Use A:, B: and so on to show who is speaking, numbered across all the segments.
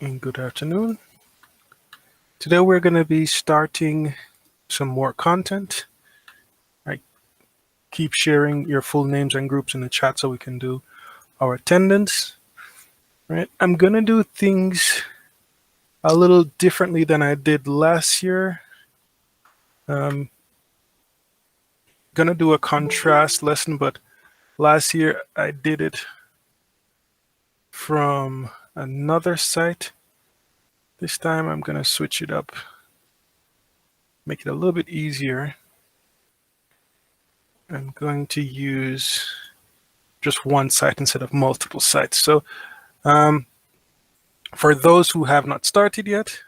A: and good afternoon. Today we're going to be starting some more content. I keep sharing your full names and groups in the chat so we can do our attendance. Right? I'm going to do things a little differently than I did last year. Going to do a contrast lesson, but last year I did it from another site. This time I'm going to switch it up, make it a little bit easier. I'm going to use just one site instead of multiple sites. So for those who have not started yet,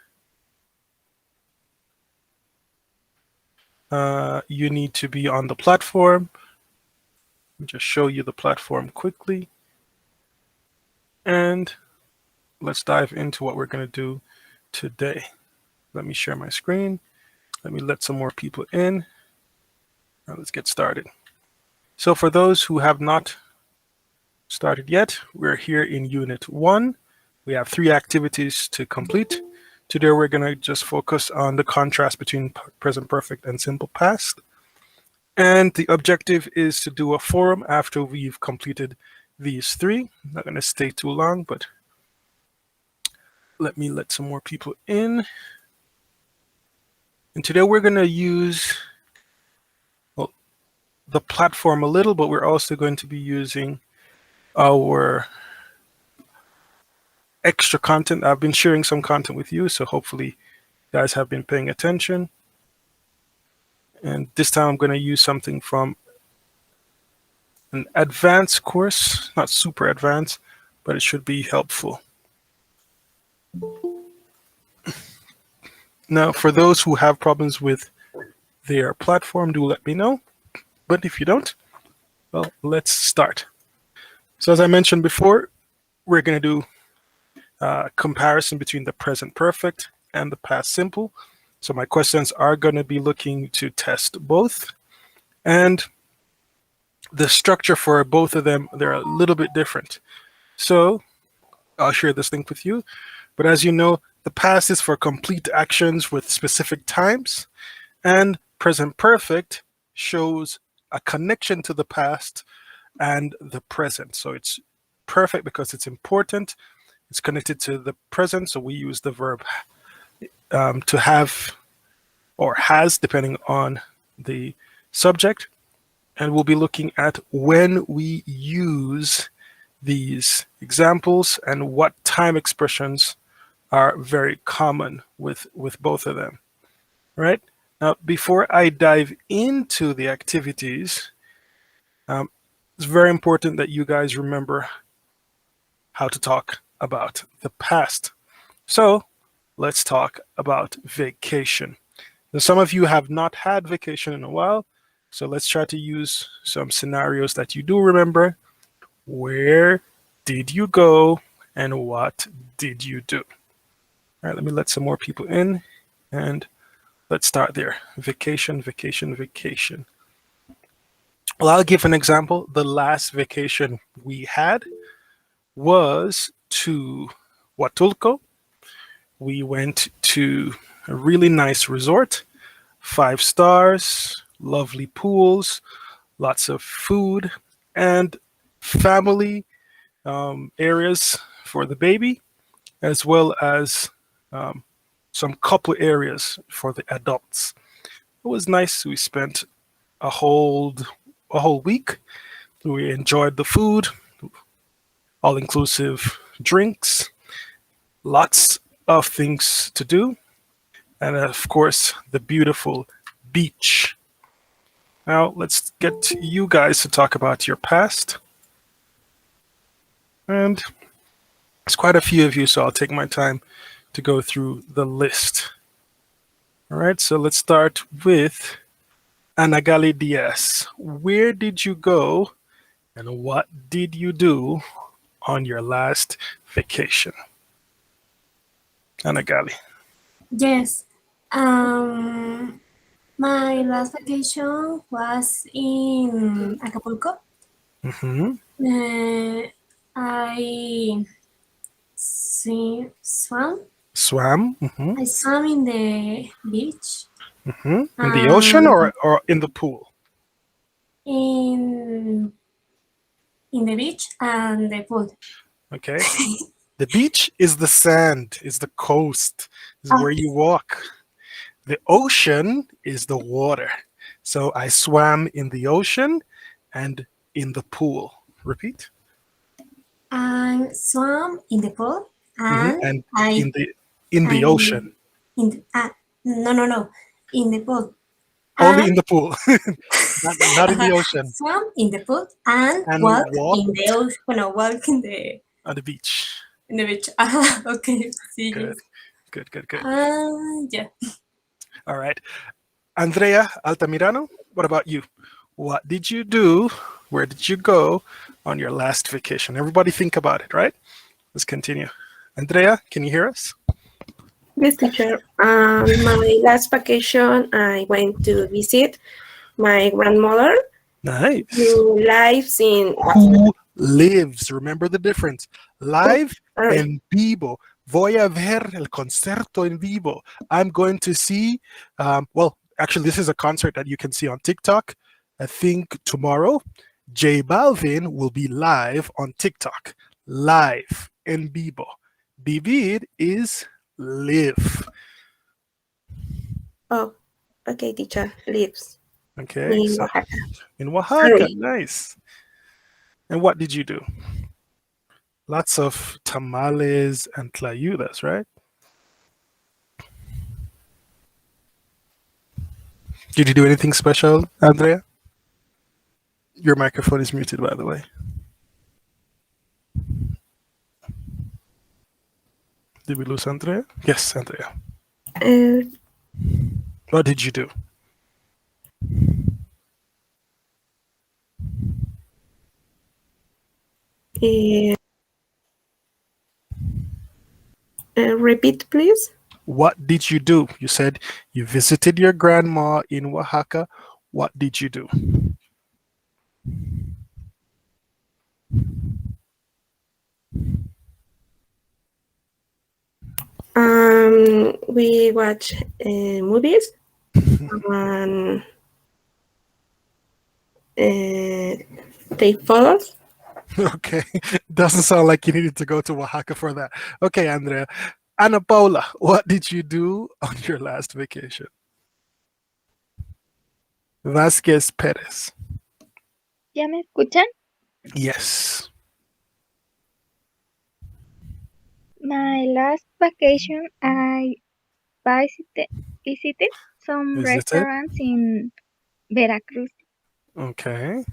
A: you need to be on the platform. Let me just show you the platform quickly. And let's dive into what we're going to do today. Let me share my screen. Let me let some more people in. Now let's get started. So for those who have not started yet, we're here in Unit 1. We have 3 activities to complete. Today we're going to just focus on the contrast between present perfect and simple past. And the objective is to do a forum after we've completed these 3. I'm not going to stay too long, but let me let some more people in. And today we're going to use the platform a little, but we're also going to be using our extra content. I've been sharing some content with you, so hopefully you guys have been paying attention. And this time I'm going to use something from an advanced course, not super advanced, but it should be helpful. Now, for those who have problems with their platform, do let me know. But if you don't, well, let's start. So as I mentioned before, we're going to do a comparison between the present perfect and the past simple. So my questions are going to be looking to test both. And the structure for both of them, they're a little bit different. So I'll share this link with you. But as you know, the past is for complete actions with specific times, and present perfect shows a connection to the past and the present. So it's perfect because it's important. It's connected to the present, so we use the verb to have or has, depending on the subject. And we'll be looking at when we use these examples and what time expressions are very common with both of them. Right? Now, before I dive into the activities, it's very important that you guys remember how to talk about the past. So let's talk about vacation. Now, some of you have not had vacation in a while, so let's try to use some scenarios that you do remember. Where did you go and what did you do? All right, let me let some more people in and let's start there. Vacation, vacation, vacation. Well, I'll give an example. The last vacation we had was to Huatulco. We went to a really nice resort, 5 stars, lovely pools, lots of food, and family areas for the baby, as well as some couple areas for the adults. It was nice. We spent a whole week. We enjoyed the food, all-inclusive drinks, lots of things to do, and of course the beautiful beach. Now let's get you guys to talk about your past. And it's quite a few of you, so I'll take my time to go through the list. All right, so let's start with Anagali Diaz. Where did you go and what did you do on your last vacation? Anagali.
B: Yes. My last vacation was in Acapulco.
A: Mm-hmm.
B: I swam.
A: Swam.
B: I swam in the beach
A: In the ocean
B: and
A: or in the pool?
B: in in the beach and the pool.
A: Okay. The beach is the sand, is the coast, is where
B: Okay.
A: you walk. The ocean is the water. So I swam in the ocean and in the pool. Repeat.
B: I swam in the pool and
A: And
B: I
A: in the
B: I
A: ocean.
B: in the, no in the pool
A: Only
B: and
A: in the pool, not in the ocean.
B: swam in the pool and
A: And
B: walk in the
A: walked
B: ocean. No, walk
A: on the beach.
B: in the beach. Okay, see you.
A: Good, good, good, good.
B: Yeah.
A: All right. Andrea Altamirano, what about you? What did you do? Where did you go on your last vacation? Everybody think about it, right? Let's continue. Andrea, can you hear us?
C: Yes, teacher. My last vacation, I went to visit my grandmother
A: Nice.
C: who lives in Oaxaca.
A: Who lives? Remember the difference.
C: Oh,
A: Live
C: sorry.
A: en vivo. Voy a ver el concierto en vivo. I'm going to see, well, actually, this is a concert that you can see on TikTok. I think tomorrow, J Balvin will be live on TikTok. Live en vivo. Vivir is live.
C: Oh, okay, teacher. Lives
A: Okay,
C: in
A: so
C: Oaxaca.
A: in Oaxaca,
C: Sorry.
A: nice. And what did you do? Lots of tamales and tlayudas, right? Did you do anything special, Andrea? Your microphone is muted, by the way. Did we lose Andrea? Yes, Andrea.
C: Uh,
A: What did you do?
C: uh, Repeat, please.
A: What did you do? You said you visited your grandma in Oaxaca. What did you do?
C: We watch movies and take photos.
A: Okay, doesn't sound like you needed to go to Oaxaca for that. Okay, Andrea. Ana Paula, what did you do on your last vacation? Vasquez Perez.
D: ¿Ya me escuchan?
A: Yes.
D: My last vacation, I visited some
A: Visited.
D: restaurants in Veracruz.
A: Okay.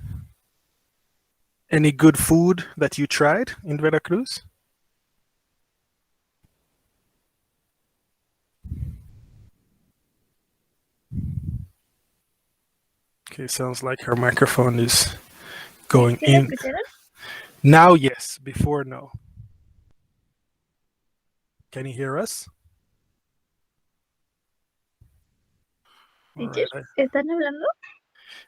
A: Any good food that you tried in Veracruz? Okay, sounds like her microphone is going
D: ¿Sí me
A: in.
D: escucharon?
A: Now, yes. Before, no. Can you hear us? All
D: Teacher,
A: right.
D: ¿están hablando?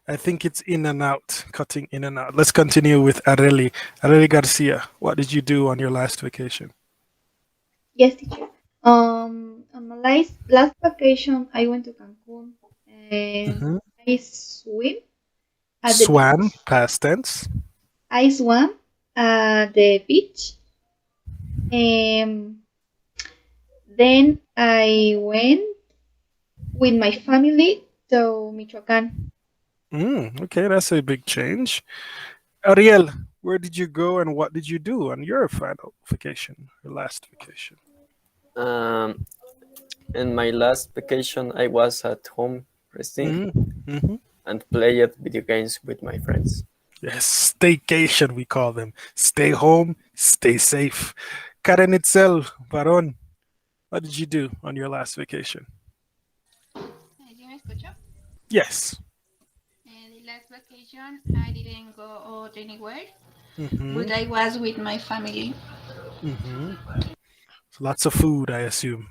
A: I think it's in and out, cutting in and out. Let's continue with Areli. Areli Garcia, what did you do on your last vacation?
E: Yes, teacher. On my last vacation, I went to Cancun and
A: Mhm.
E: I swim at the
A: Swam,
E: beach.
A: past tense.
E: I swam at the beach, and then I went with my family to Michoacan.
A: Okay, that's a big change. Ariel, where did you go and what did you do on your final vacation, your last vacation?
F: Um, in my last vacation, I was at home resting
A: Mm-hmm.
F: and played video games with my friends.
A: Yes, staycation, we call them. Stay home, stay safe. Karen Itzel, Varon, what did you do on your last vacation?
G: ¿Sí me escuchó?
A: Yes.
G: The last vacation, I didn't go out anywhere,
A: Mm-hmm.
G: but I was with my family.
A: Mm-hmm. Lots of food, I assume.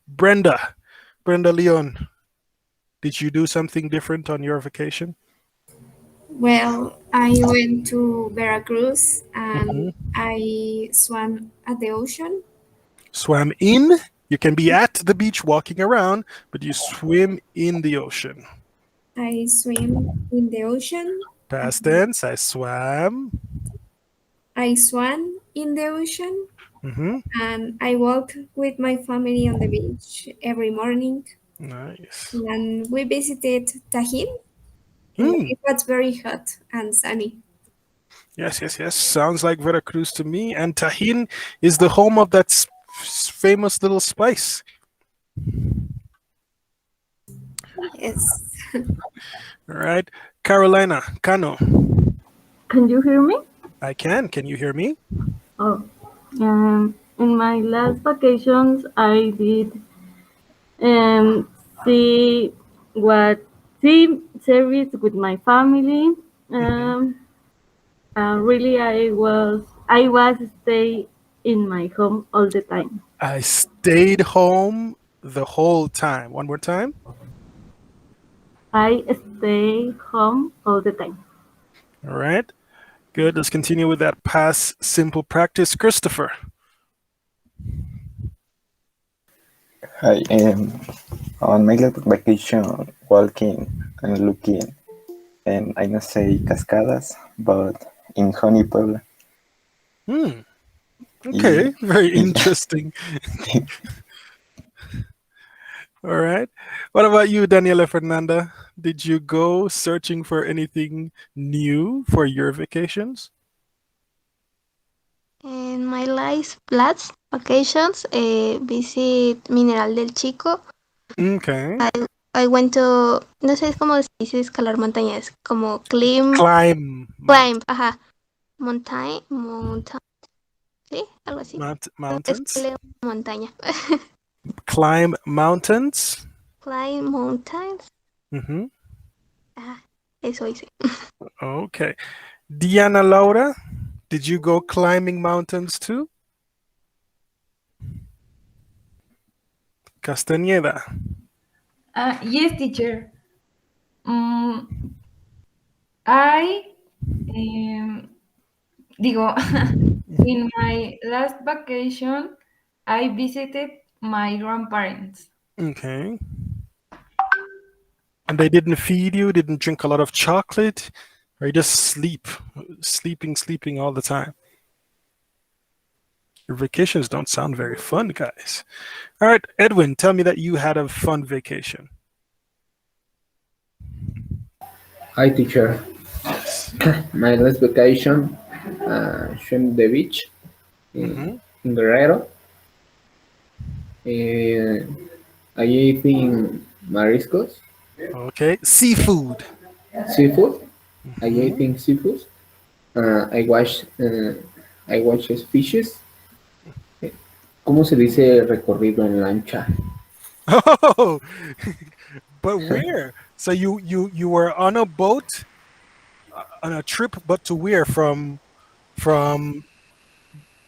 A: Brenda Leon, did you do something different on your vacation?
B: Well, I went to Veracruz and
A: Mhm.
B: I swam at the ocean.
A: Swam in. You can be at the beach walking around, but you swim in the ocean.
B: I swim in the ocean.
A: Past tense, I swam.
B: I swam in the ocean
A: Hmm.
B: and I walk with my family on the beach every morning.
A: Nice.
B: And we visited Tajín.
A: Hmm.
B: It was very hot and sunny.
A: Yes, yes, yes. Sounds like Veracruz to me. And Tajín is the home of that famous little spice.
B: Yes.
A: All right. Carolina, Cano.
H: Can you hear me?
A: I can. Can you hear me?
H: Oh, in my last vacations, I did see what see series with my family.
A: Hmm.
H: Um, really, I was stay in my home all the time.
A: I stayed home the whole time. One more time.
H: I stay home all the time.
A: All right. Good. Let's continue with that past simple practice. Christopher.
I: I am on my last vacation walking and looking, and I must say cascadas, but in Honey Puebla.
A: Hmm.
I: Y,
A: Okay. Very
I: y-
A: interesting. All right. What about you, Daniela Fernanda? Did you go searching for anything new for your vacations?
J: En my last vacations, visit Mineral del Chico.
A: Okay.
J: I went to, no sé, es como se dice escalar montañas, como
A: Climb
J: climb, ajá, mountain, sí, algo así.
A: mountains.
J: Escalé una montaña.
A: Climb mountains.
J: Climb mountains,
A: Hmm.
J: ajá, eso hice.
A: Okay. Diana Laura, did you go climbing mountains too? Castañeda.
K: Yes, teacher. I digo, in my last vacation, I visited my grandparents.
A: Okay. And they didn't feed you, didn't drink a lot of chocolate, or you just sleeping all the time? Your vacations don't sound very fun, guys. All right, Edwin, tell me that you had a fun vacation.
L: Hi, teacher.
A: Yes.
L: My last vacation, swim the beach
A: Mm-hmm.
L: in Guerrero. I ate in mariscos,
A: Okay. Seafood.
L: seafood. I ate
A: Mm-hmm.
L: in seafood. I watched fishes. ¿Cómo se dice recorrido en lancha?
A: Oh, but where? So you were on a boat on a trip, but to where? From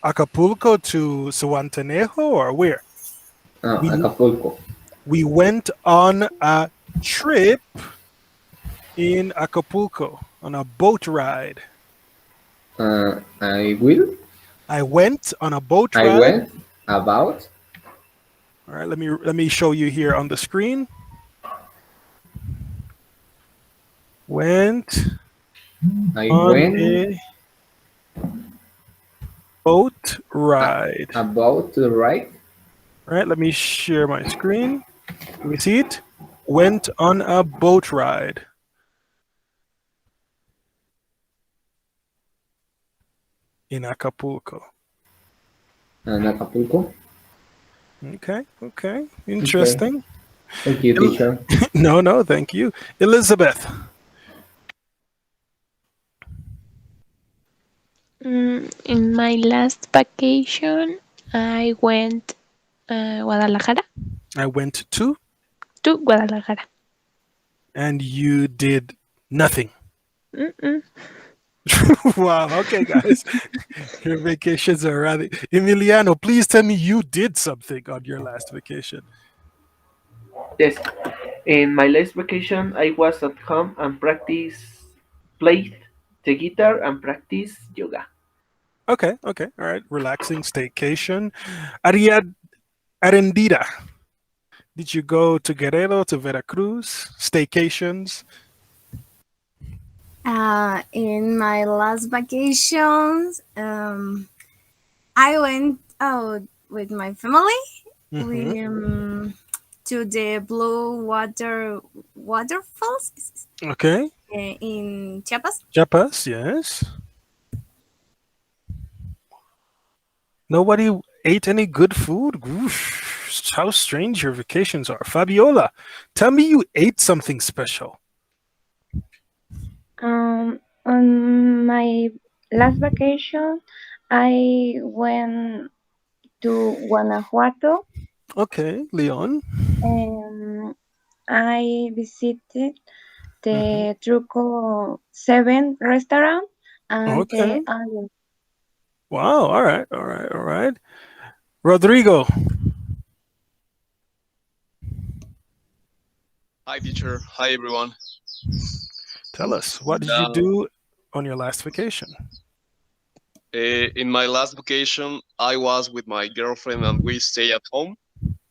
A: Acapulco to Suantanejo, or where? We
L: Acapulco.
A: we went on a trip in Acapulco on a boat ride.
L: I will.
A: I went on a boat
L: I
A: ride.
L: went about.
A: All right, let me show you here on the screen. Went
L: I
A: on
L: went
A: a boat ride.
L: about to the right.
A: All right, let me share my screen. Let me see it. Went on a boat ride. In Acapulco.
L: In Acapulco.
A: Okay, okay. Interesting.
L: Okay. Thank you, teacher.
A: No, thank you. Elizabeth.
M: In my last vacation, I went Guadalajara.
A: I went to?
M: To Guadalajara.
A: And you did nothing.
M: Mm-mm.
A: Wow, okay, guys. Your vacations are rather. Emiliano, please tell me you did something on your last vacation.
N: Yes. In my last vacation, I was at home and practiced
L: play the guitar and practice yoga.
A: Okay, okay, all right. Relaxing staycation. Ariad Arendira, did you go to Guerrero, to Veracruz? Staycations?
B: In my last vacations, I went out with my family.
A: Mm-hmm.
B: We to the blue waterfalls
A: Okay.
B: in Chiapas.
A: Chiapas, yes. Nobody ate any good food? Oof, how strange your vacations are. Fabiola, tell me you ate something special.
D: On my last vacation, I went to Guanajuato
A: Okay, Leon.
D: and I visited
A: Mm-hmm.
D: the Truco 7 restaurant and
A: Okay.
D: the Alien.
A: Wow, all right, all right, all right. Rodrigo,
N: Hi, teacher. Hi, everyone.
A: tell us, what did you
N: Uh,
A: do on your last vacation?
N: in my last vacation, I was with my girlfriend and we stay at home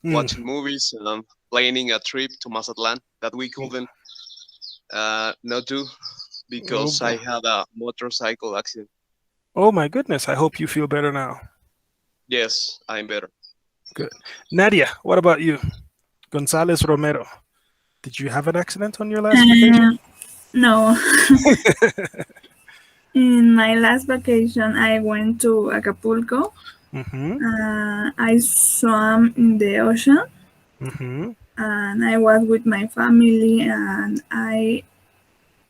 A: Hmm.
N: watching movies and planning a trip to Mazatlan that we couldn't not do
A: Oh,
N: because I
A: boy.
N: had a motorcycle accident.
A: Oh my goodness, I hope you feel better now.
N: Yes, I'm better.
A: Good. Nadia, what about you? Gonzalez Romero, did you have an accident on your last vacation?
O: No. In my last vacation, I went to Acapulco.
A: Mm-hmm.
O: I swam in the ocean,
A: Mm-hmm.
O: and I was with my family, and I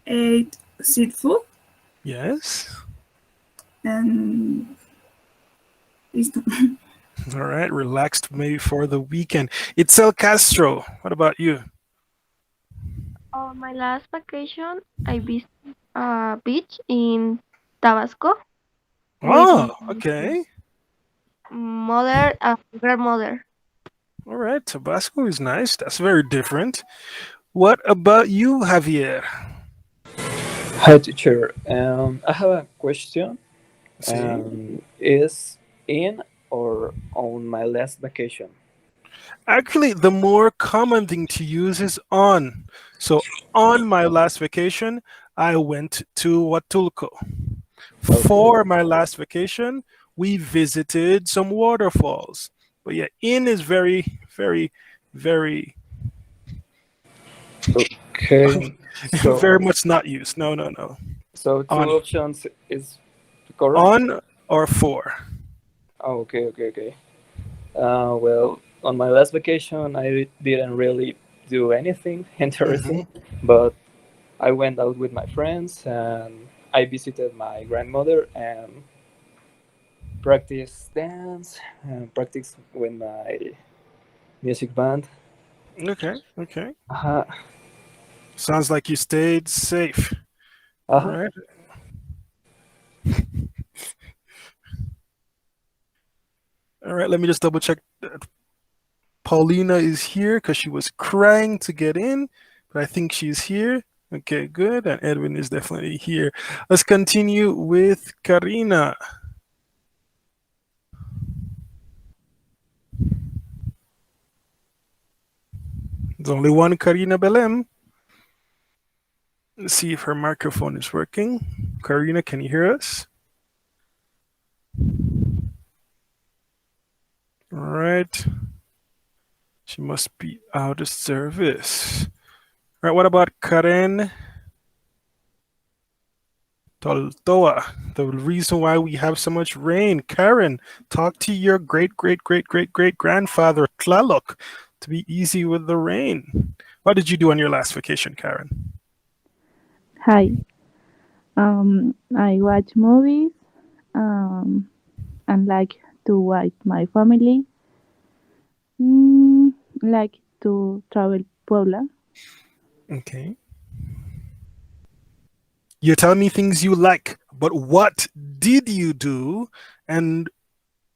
O: ate seafood,
A: Yes.
O: and listo.
A: All right, relaxed maybe for the weekend. Itzel Castro, what about you?
J: On my last vacation, I visited a beach in Tabasco with my
A: Oh, okay.
J: mother and grandmother.
A: All right, Tabasco is nice. That's very different. What about you, Javier?
P: Hi, teacher. I have a question.
A: See?
P: Is in or on my last vacation?
A: Actually, the more common thing to use is on. So, on my last vacation, I went to Huatulco.
P: Okay.
A: For my last vacation, we visited some waterfalls. But yeah, in is very, very, very,
P: Okay. So,
A: very much not used. No, no, no.
P: so two
A: On.
P: options is correct?
A: On or for.
P: Oh, okay, okay, okay. Well, on my last vacation, didn't really do anything
A: Hmm.
P: interesting, but I went out with my friends and I visited my grandmother and practiced dance and practiced with my music band.
A: Okay, okay.
P: Uh-huh.
A: Sounds like you stayed safe. All
P: Uh-huh.
A: right. All right, let me just double check that Paulina is here because she was crying to get in, but I think she's here. Okay, good. And Edwin is definitely here. Let's continue with Karina. There's only one Karina Belem. Let's see if her microphone is working. Karina, can you hear us? All right. She must be out of service. All right, what about Karen Toltoa? The reason why we have so much rain. Karen, talk to your great, great, great, great, great grandfather Tlaloc to be easy with the rain. What did you do on your last vacation, Karen?
H: Hi. I watch movies and like to watch my family. Like to travel Puebla.
A: Okay. You tell me things you like, but what did you do and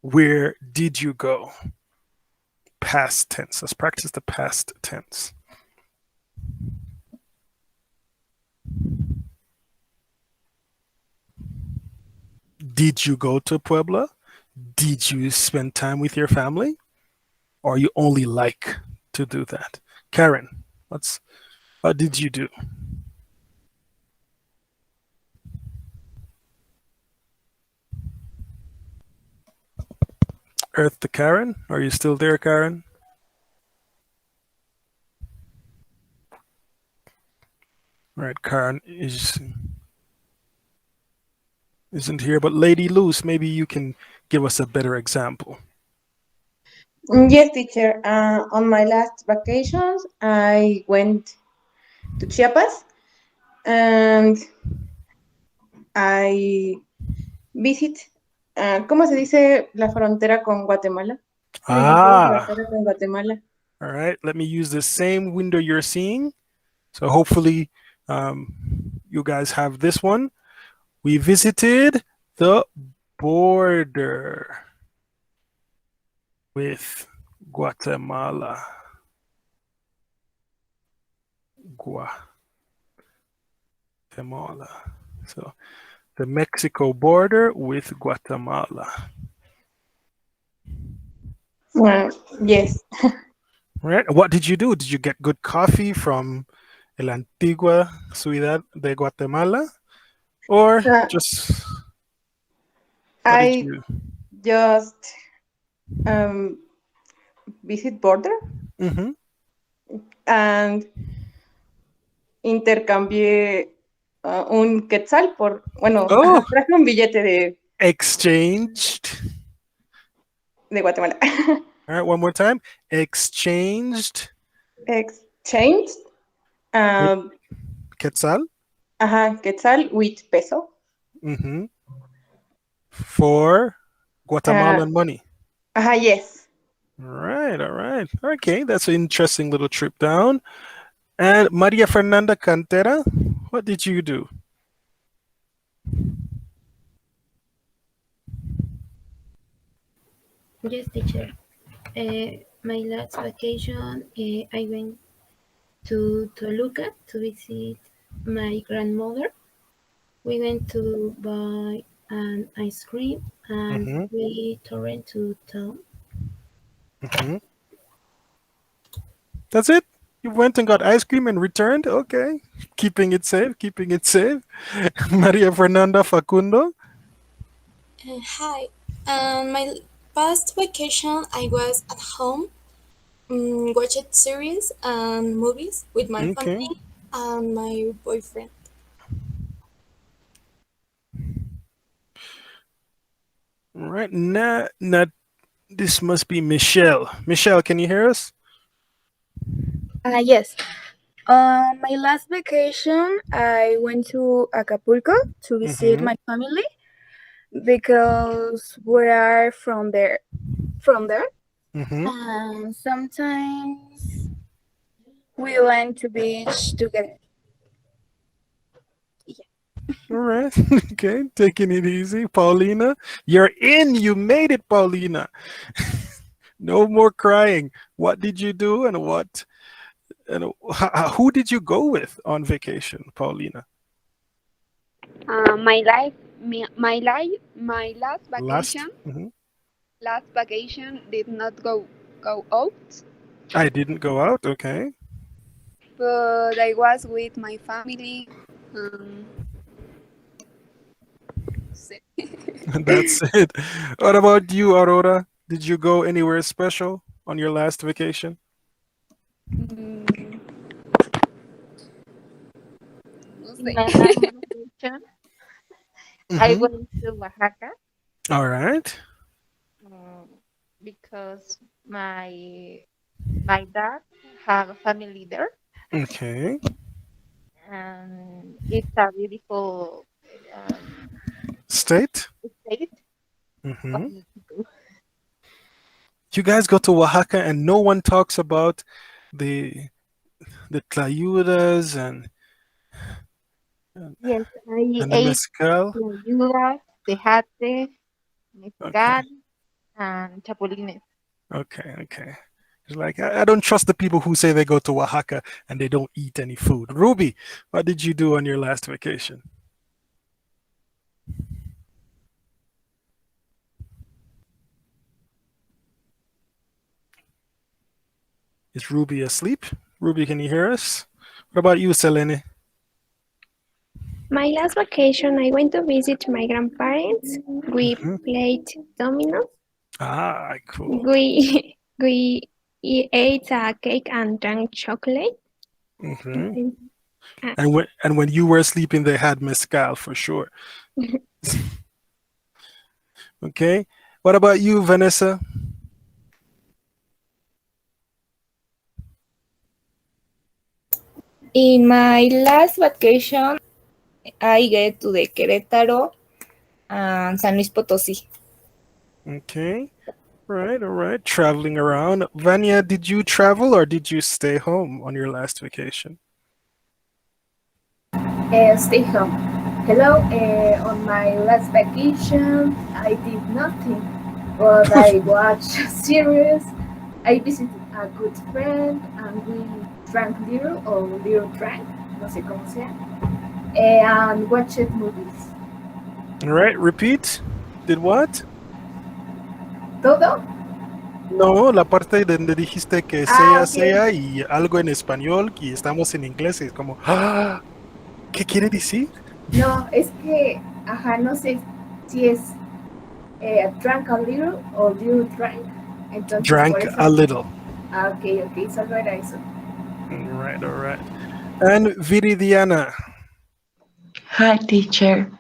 A: where did you go? Past tense. Let's practice the past tense. Did you go to Puebla? Did you spend time with your family? Or you only like to do that? Karen, what did you do? Earth to Karen? Are you still there, Karen? All right, Karen isn't here, but Lady Luz, maybe you can give us a better example.
C: Yes, teacher. On my last vacations, I went to Chiapas and I visit, ¿cómo se dice la frontera con Guatemala? Visité la frontera con Guatemala.
A: All right, let me use the same window you're seeing. So hopefully you guys have this one. We visited the border with Guatemala. Guatemala. So the Mexico border with Guatemala.
C: Yes.
A: Right. What did you do? Did you get good coffee from El Antigua Ciudad de Guatemala? Or just
C: I just visit border and intercambié un quetzal por, bueno, traje un billete de
A: exchanged
C: de Guatemala.
A: All right, one more time. Exchanged quetzal.
C: Quetzal with peso.
A: For Guatemalan money.
C: Yes.
A: All right. Okay, that's an interesting little trip down. And Maria Fernanda Cantera, what did you do?
Q: Yes, teacher. My last vacation, I went to Toluca to visit my grandmother. We went to buy an ice cream and we returned to town.
A: That's it? You went and got ice cream and returned? Okay. Keeping it safe. Maria Fernanda Facundo?
R: Hi. My past vacation, I was at home, watched series and movies with my family and my boyfriend.
A: All right. Now, this must be Michelle. Michelle, can you hear us?
S: Yes. On my last vacation, I went to Acapulco to visit my family because we are from there. And sometimes we went to beach together.
A: All right. Okay, taking it easy. Paulina, you're in. You made it, Paulina. No more crying. What did you do and who did you go with on vacation, Paulina?
T: My last vacation. Last vacation did not go out.
A: I didn't go out. Okay.
T: But I was with my family.
A: That's it. What about you, Aurora? Did you go anywhere special on your last vacation?
J: My last vacation, I went to Oaxaca.
A: All right.
J: Because my dad have a family there.
A: Okay.
J: And it's a beautiful
A: State?
J: of Mexico.
A: You guys go to Oaxaca and no one talks about the tlayudas and
J: Yes, I
A: the
J: ate
A: mezcal.
J: tlayudas, tejate, mezcal, and chapulines.
A: Okay. It's like I don't trust the people who say they go to Oaxaca and they don't eat any food. Ruby, what did you do on your last vacation? Is Ruby asleep? Ruby, can you hear us? What about you, Selene?
M: My last vacation, I went to visit my grandparents. We played dominoes.
A: Ah, cool.
M: We ate a cake and drank chocolate.
A: Mm-hmm. And when you were sleeping, they had mezcal for sure. Okay. What about you, Vanessa?
S: In my last vacation, I get to the Querétaro and San Luis Potosí.
A: Okay. All right. Traveling around. Vanya, did you travel or did you stay home on your last vacation?
U: Stay home. Hello, on my last vacation, I did nothing, but I watched a series. I visited a good friend, and we drank little or little drank, no sé cómo sea, and watched movies.
A: All right. Repeat. Did what?
U: ¿Todo?
A: No, la parte donde dijiste que
U: Ah,
A: sea
U: ok.
A: y algo en español y estamos en inglés y es como, ¡ah! ¿Qué quiere decir?
U: No, es que, ajá, no sé si es drank a little o little drank. Entonces, por
A: Drank
U: eso.
A: a little.
U: Ah, ok, solo era eso.
A: All right. And Viridiana.
V: Hi, teacher.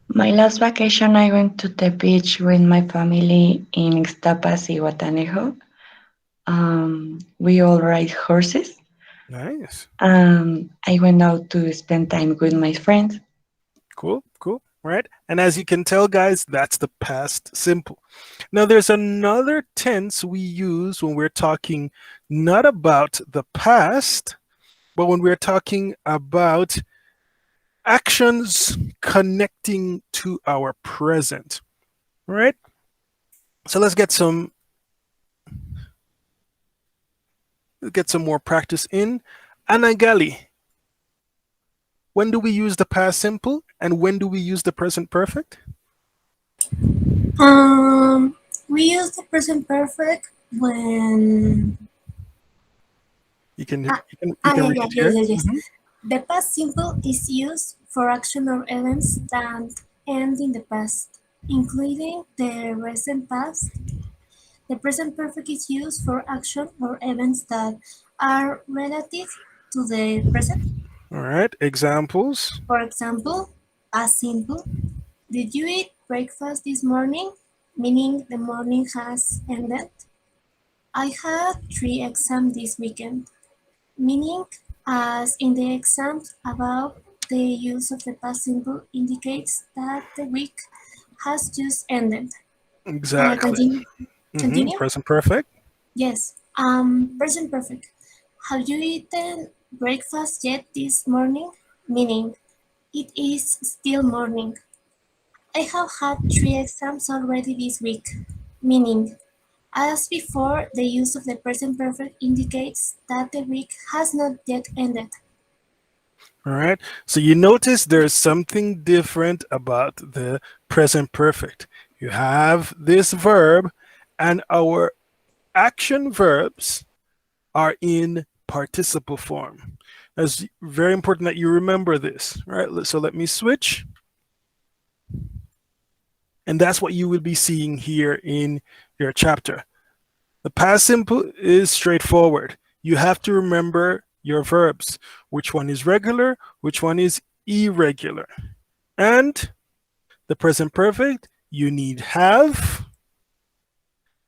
V: My last vacation, I went to the beach with my family in Ixtapas y Guatanejo. We all ride horses.
A: Nice.
V: I went out to spend time with my friends.
A: Cool. Right. And as you can tell, guys, that's the past simple. Now, there's another tense we use when we're talking not about the past, but when we're talking about actions connecting to our present. Right? So let's get some more practice in. Anagali. When do we use the past simple and when do we use the present perfect?
B: We use the present perfect when
A: You can read it here.
B: yes. The past simple is used for action or events that end in the past, including the recent past. The present perfect is used for action or events that are relative to the present.
A: All right. Examples.
B: For example, past simple. Did you eat breakfast this morning? Meaning the morning has ended. I had 3 exams this weekend. Meaning, as in the exams above, the use of the past simple indicates that the week has just ended.
A: Exactly.
B: Continue?
A: Present perfect.
B: Yes. Present perfect. Have you eaten breakfast yet this morning? Meaning, it is still morning. I have had 3 exams already this week. Meaning, as before, the use of the present perfect indicates that the week has not yet ended.
A: All right. So you notice there's something different about the present perfect. You have this verb and our action verbs are in participle form. It's very important that you remember this. All right. So let me switch. And that's what you will be seeing here in your chapter. The past simple is straightforward. You have to remember your verbs. Which one is regular, which one is irregular. And the present perfect, you need have,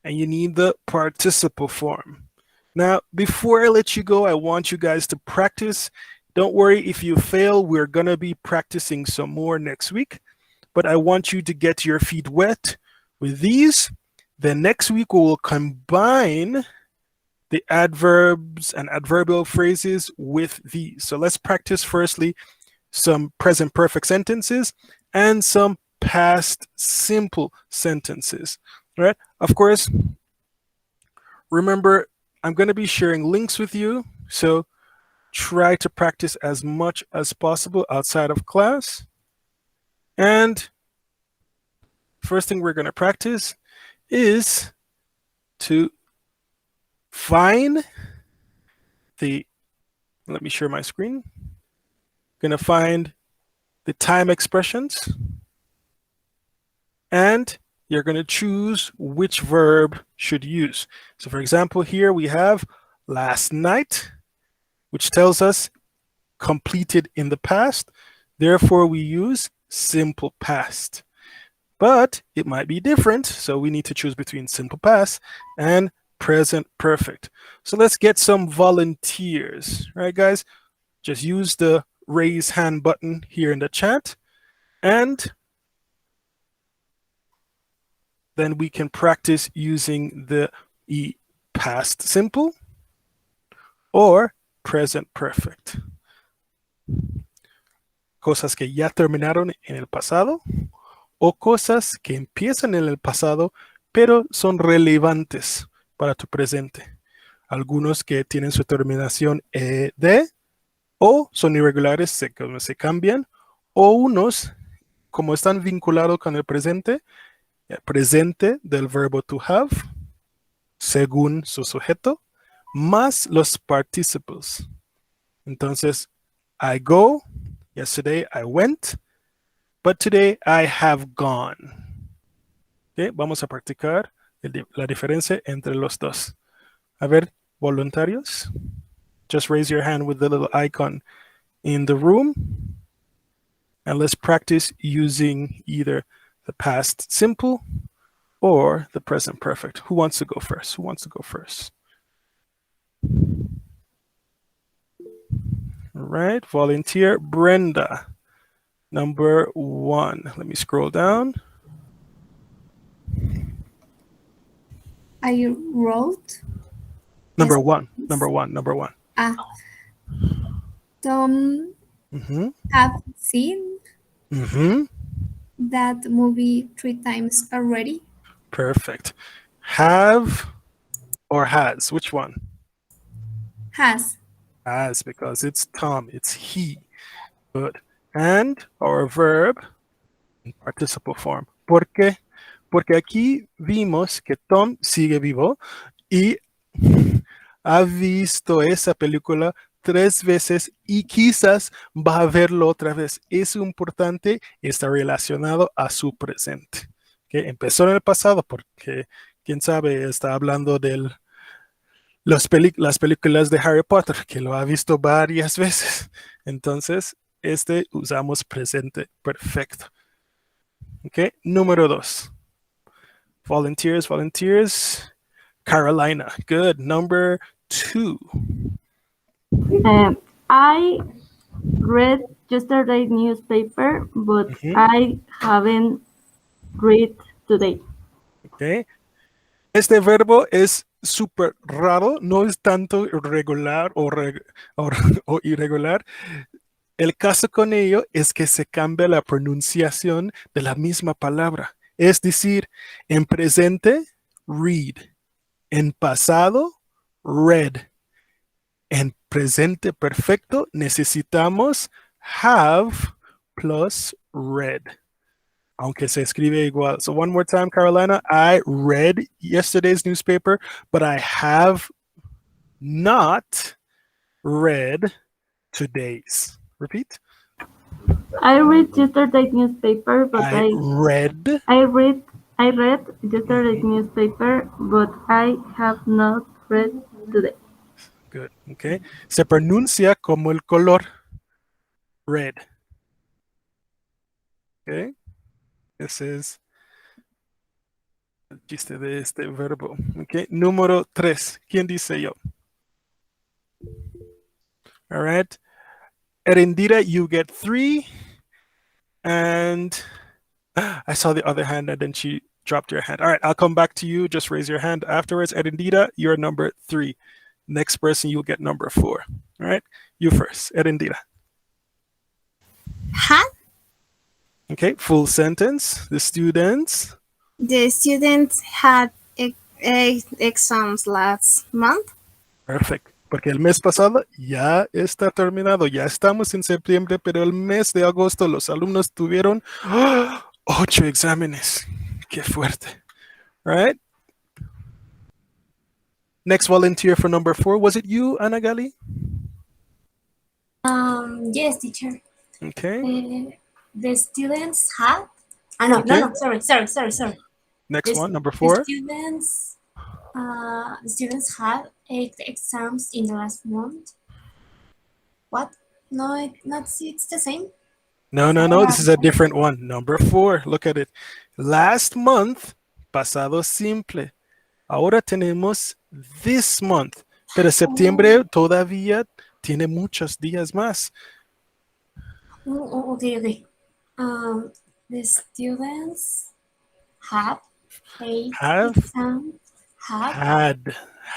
A: and you need the participle form. Now, before I let you go, I want you guys to practice. Don't worry if you fail, we're going to be practicing some more next week. But I want you to get your feet wet with these. Then next week we will combine the adverbs and adverbial phrases with these. So let's practice firstly some present perfect sentences and some past simple sentences. All right? Of course, remember, I'm going to be sharing links with you. So try to practice as much as possible outside of class. And first thing we're going to practice is to find let me share my screen. Gonna find the time expressions, and you're gonna choose which verb should use. So for example, here we have last night, which tells us completed in the past. Therefore, we use simple past. But it might be different, so we need to choose between simple past and present perfect. So let's get some volunteers, right, guys? Just use the raise hand button here in the chat, and then we can practice using the past simple or present perfect. Cosas que ya terminaron en el pasado o cosas que empiezan en el pasado pero son relevantes para tu presente. Algunos que tienen su terminación ed o son irregulares, se cambian, o unos, como están vinculados con el presente del verbo to have, según su sujeto, más los participles. Entonces, I go, yesterday I went, but today I have gone. Okay, vamos a practicar la diferencia entre los dos. A ver, voluntarios, just raise your hand with the little icon in the room, and let's practice using either the past simple or the present perfect. Who wants to go first? Who wants to go first? All right, volunteer Brenda, number 1. Let me scroll down.
B: I wrote.
A: Number one. Number one.
B: Tom have seen that movie 3 times already.
A: Perfect. Have or has? Which one?
B: Has.
A: Has, because it's Tom, it's he. Good. And our verb in participle form. ¿Por qué? Porque aquí vimos que Tom sigue vivo y ha visto esa película 3 veces y quizás va a verlo otra vez. Es importante, está relacionado a su presente. ¿Okay? Empezó en el pasado porque, quién sabe, está hablando de las películas de Harry Potter, que lo ha visto varias veces. Entonces, usamos presente perfecto. Okay, número 2. Volunteers. Carolina, good. Number 2.
H: I read yesterday's newspaper, but I haven't read today.
A: Okay. Este verbo es súper raro, no es tanto regular o irregular. El caso con ello es que se cambia la pronunciación de la misma palabra. Es decir, en presente, read. En pasado, read. En presente perfecto necesitamos have plus read. Aunque se escribe igual. So one more time, Carolina. I read yesterday's newspaper, but I have not read today's. Repeat.
H: I read yesterday's newspaper, but I read yesterday's newspaper, but I have not read today.
A: Good. Okay. Se pronuncia como el color. Red. Okay. Ese es el chiste de este verbo. Okay. Número 3. ¿Quién dice yo? All right. Erendira, you get 3. And I saw the other hand and then she dropped your hand. All right, I'll come back to you. Just raise your hand afterwards. Erendira, you're number 3. Next person, you'll get number 4. All right, you first. Erendira.
B: Had.
A: Okay, full sentence. The students
B: had exams last month.
A: Perfect. Porque el mes pasado ya está terminado. Ya estamos en septiembre, pero el mes de agosto los alumnos tuvieron 8 exámenes. Qué fuerte. Right? Next volunteer for number 4. Was it you, Ana Gali?
B: Yes, teacher.
A: Okay.
B: The students have. No,
A: Okay.
B: no, sorry.
A: Next one, number
B: The
A: 4.
B: students had 8 exams in the last month. What? No, it's the same.
A: No. This is a different one. Number 4. Look at it. Last month, pasado simple. Ahora tenemos this month. Pero septiembre todavía tiene muchos días más.
B: Okay. The students have 8 exams.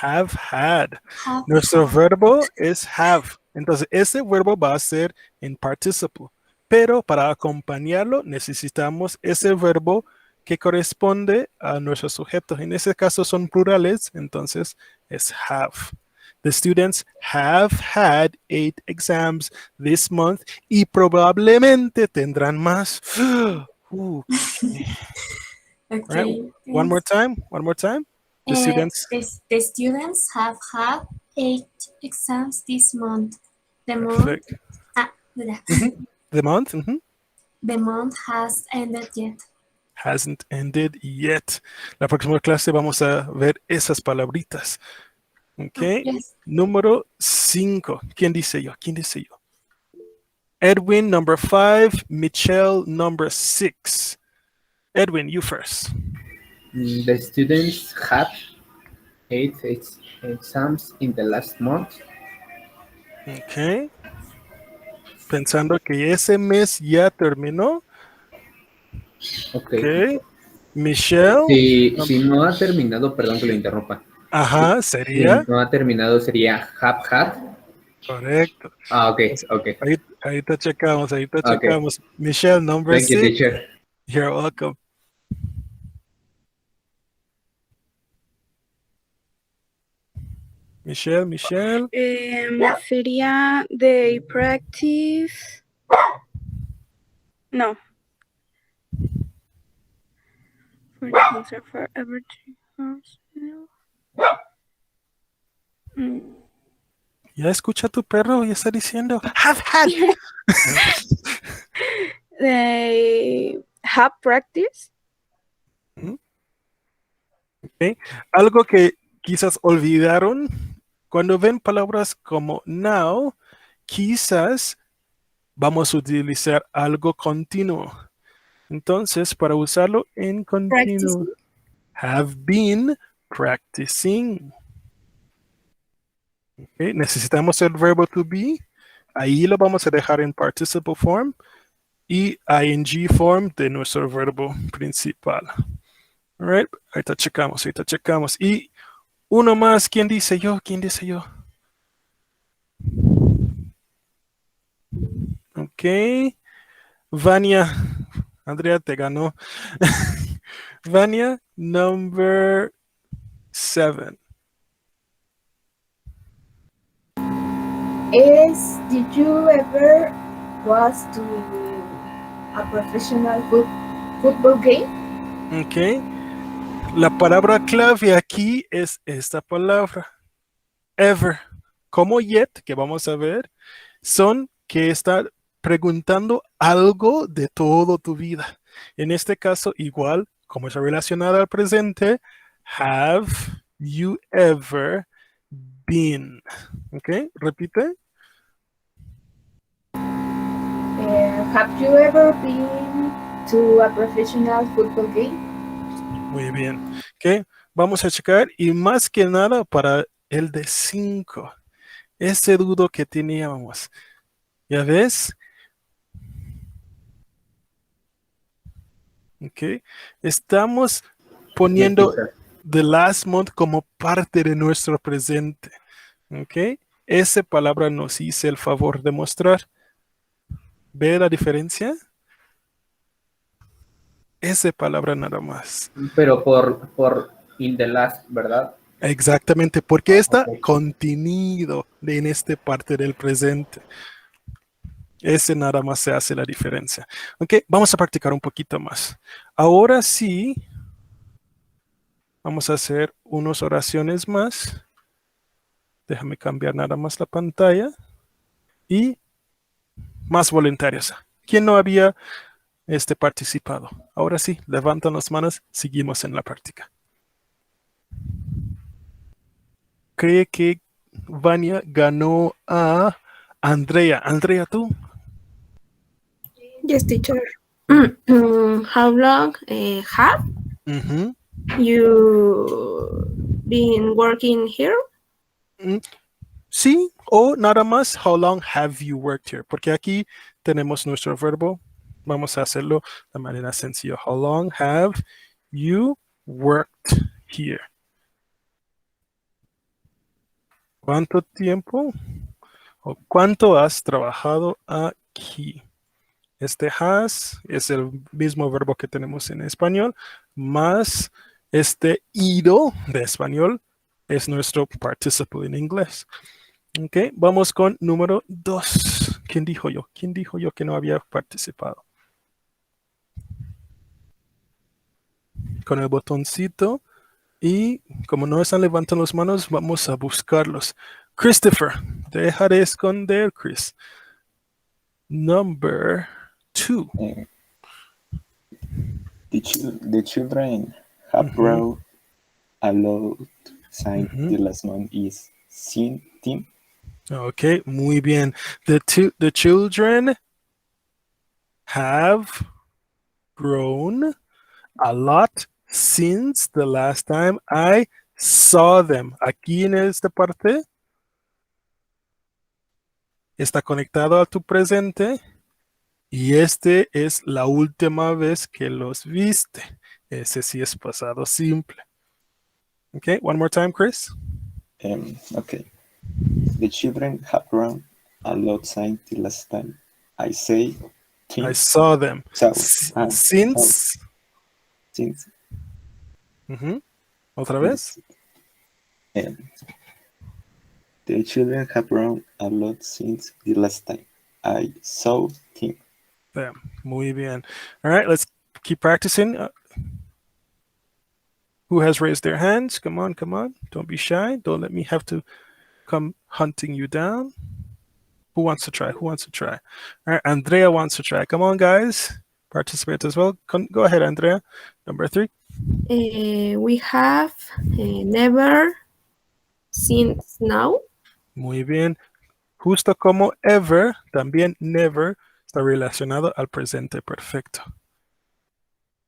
A: Have had. Nuestro verbo es have. Entonces, ese verbo va a ser en participle. Pero para acompañarlo necesitamos ese verbo que corresponde a nuestro sujeto. En ese caso son plurales, entonces es have. The students have had 8 exams this month y probablemente tendrán más.
B: Okay.
A: Right. One more time. The
B: students have had 8 exams this month. The
A: Perfect. The month.
B: The month has ended yet.
A: Hasn't ended yet. La próxima clase vamos a ver esas palabritas. Ok.
B: Yes.
A: Número 5. ¿Quién dice yo? Edwin, number 5. Michelle, number 6. Edwin, you first.
L: The students had 8 exams in the last month.
A: Ok. Pensando que ese mes ya terminó.
L: Okay.
A: Michelle.
L: Si no ha terminado, perdón que lo interrumpa.
A: Ajá, sería.
L: Si no ha terminado, sería have had.
A: Correcto.
L: Ok.
A: Ahí te checamos. Michelle, number 6.
L: Thank you, teacher.
A: You're welcome. Michelle.
S: Sería they practice. No. For everything.
A: Ya escucha tu perro, ya está diciendo have had.
S: They have practice.
A: Okay. Algo que quizás olvidaron, cuando ven palabras como now, quizás vamos a utilizar algo continuo. Entonces, para usarlo en continuo, have been practicing. Okay. Necesitamos el verbo to be. Ahí lo vamos a dejar en participle form y ing form de nuestro verbo principal. All right. Ahorita checamos. Y uno más. ¿Quién dice yo? Ok. Vania. Andrea te ganó. Vania, number 7.
U: Did you ever was to a professional football game?
A: Ok. La palabra clave aquí es esta palabra. Ever. Como yet, que vamos a ver, son que está preguntando algo de toda tu vida. En este caso, igual, como es relacionada al presente, have you ever been? ¿Ok? Repite.
U: Have you ever been to a professional football game?
A: Muy bien. ¿Ok? Vamos a checar y más que nada para el de 5. Ese dudo que teníamos. ¿Ya ves? Ok. Estamos poniendo the last month como parte de nuestro presente. Ok. Esa palabra nos hizo el favor de mostrar. ¿Ve la diferencia? Esa palabra nada más.
L: Pero por in the last, ¿verdad?
A: Exactamente, porque está contenido en esta parte del presente. Ese nada más se hace la diferencia. Ok, vamos a practicar un poquito más. Ahora sí, vamos a hacer unas oraciones más. Déjame cambiar nada más la pantalla. Y más voluntarios. ¿Quién no había participado? Ahora sí, levantan las manos, seguimos en la práctica. Cree que Vania ganó a Andrea. Andrea, ¿tú?
C: Yes, teacher. How long have you been working here?
A: Sí, o nada más, how long have you worked here? Porque aquí tenemos nuestro verbo. Vamos a hacerlo de manera sencilla. How long have you worked here? ¿Cuánto tiempo o cuánto has trabajado aquí? Este has es el mismo verbo que tenemos en español, más este ido de español es nuestro participle en inglés. Ok, vamos con número 2. ¿Quién dijo yo? ¿Quién dijo yo que no había participado? Con el botoncito. Y como no están levantando las manos, vamos a buscarlos. Christopher, deja de esconder, Chris. Number 2.
I: The children have brought a lot since the last month is seen team.
A: Okay, muy bien. The children have grown a lot since the last time I saw them. Aquí en esta parte está conectado a tu presente y este es la última vez que los viste. Ese sí es pasado simple. Okay, one more time, Chris.
I: Okay. The children have grown a lot since the last time I
A: saw them.
I: Since.
A: ¿Otra vez?
I: The children have grown a lot since the last time I saw him.
A: Muy bien. All right, let's keep practicing. Who has raised their hands? Come on, come on. Don't be shy. Don't let me have to come hunting you down. Who wants to try? Who wants to try? All right, Andrea wants to try. Come on, guys. Participate as well. Go ahead, Andrea. Number 3.
C: We have never seen snow.
A: Muy bien. Justo como ever, también never está relacionado al presente perfecto.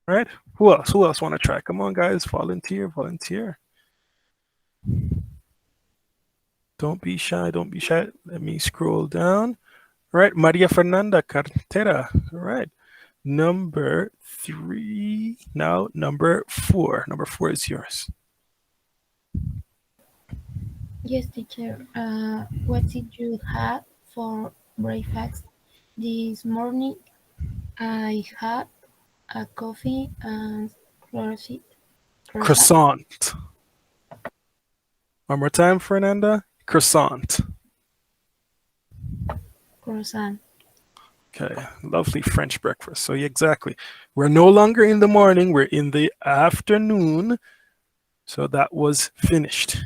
A: All right. Who else? Who else want to try? Come on, guys. Volunteer, volunteer. Don't be shy. Don't be shy. Let me scroll down. All right. Maria Fernanda Cartera. All right. Number 3. Now, number 4. Number 4 is yours.
Q: Yes, teacher. What did you have for breakfast this morning? I had a coffee and
A: Croissant. One more time, Fernanda. Croissant.
Q: Croissant.
A: Okay, lovely French breakfast. So exactly. We're no longer in the morning, we're in the afternoon. So that was finished.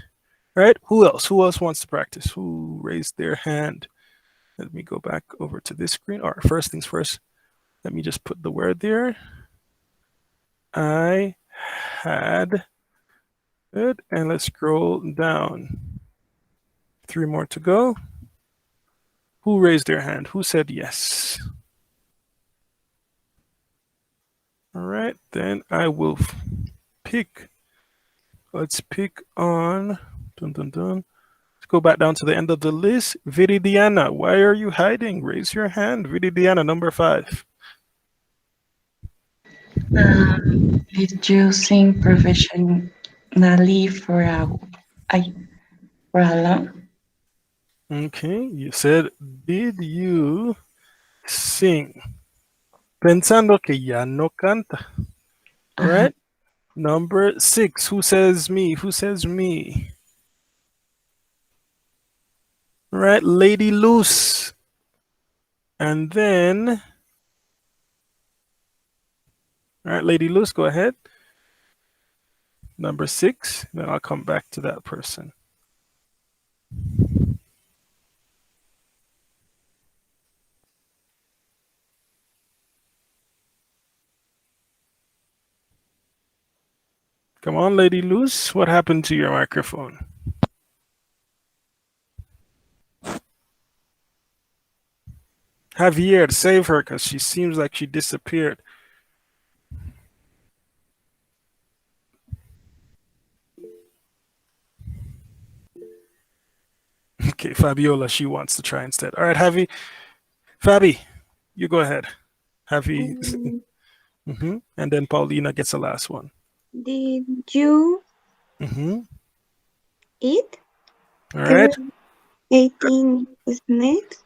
A: All right, who else? Who else wants to practice? Who raised their hand? Let me go back over to this screen. All right, first things first. Let me just put the word there. I had. Good, and let's scroll down. 3 more to go. Who raised their hand? Who said yes? All right, then I will pick. Let's pick on. Dun, dun, dun. Let's go back down to the end of the list. Viridiana, why are you hiding? Raise your hand. Viridiana, number 5.
V: Did you sing professionally for a long?
A: Okay, you said, did you sing? Pensando que ya no canta. All right. Number 6. Who says me? Who says me? All right, Lady Luz. And then, all right, Lady Luz, go ahead. Number 6. Then I'll come back to that person. Come on, Lady Luz. What happened to your microphone? Javier, save her because she seems like she disappeared. Okay, Fabiola, she wants to try instead. All right, Fabi, you go ahead. Javi, and then Paulina gets the last one.
C: Did you eat?
A: All right.
C: 18 snakes?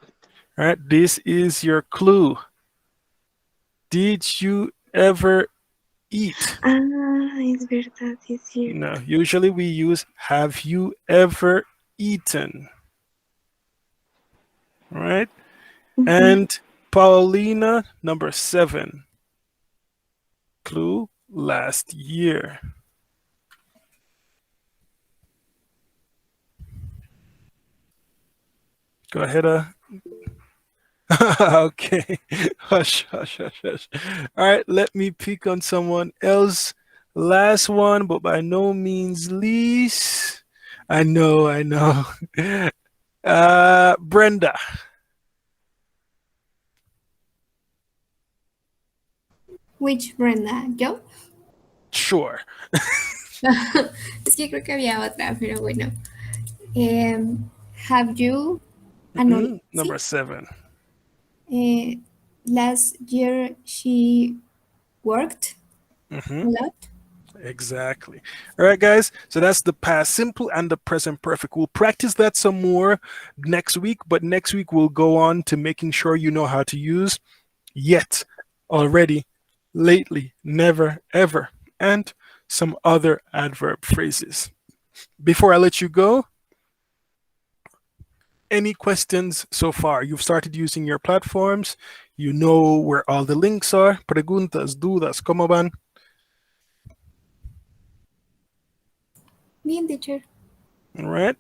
A: All right, this is your clue. Did you ever eat?
C: Es verdad, es cierto.
A: No, usually we use have you ever eaten? All right. And Paulina, number 7. Clue, last year. Go ahead. Okay. Hush, hush, hush, hush. All right, let me pick on someone else. Last one, but by no means least. I know. Brenda.
B: Which Brenda? ¿Yo?
A: Sure.
B: Es que creo que había otra, pero bueno. Have you...
A: Number 7.
B: Last year she worked a lot.
A: Exactly. All right, guys. So that's the past simple and the present perfect. We'll practice that some more next week, but next week we'll go on to making sure you know how to use yet, already, lately, never, ever, and some other adverb phrases. Before I let you go, any questions so far? You've started using your platforms. You know where all the links are. Preguntas, dudas, ¿cómo van?
B: Bien, teacher.
A: All right.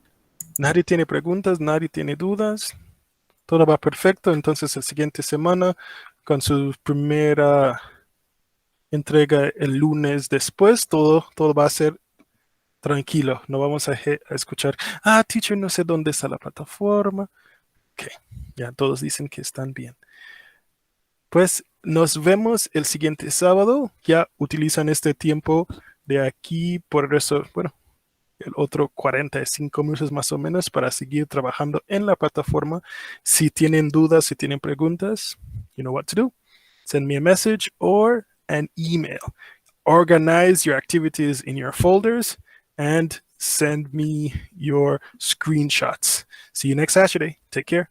A: Nadie tiene preguntas, nadie tiene dudas. Todo va perfecto. Entonces, la siguiente semana, con su primera entrega el lunes después, todo va a ser tranquilo. No vamos a escuchar, teacher, no sé dónde está la plataforma. Ok, ya todos dicen que están bien. Pues nos vemos el siguiente sábado. Ya utilizan este tiempo de aquí por el resto, bueno, el otro 45 minutos más o menos para seguir trabajando en la plataforma. Si tienen dudas, si tienen preguntas, you know what to do. Send me a message or an email. Organize your activities in your folders and send me your screenshots. See you next Saturday. Take care.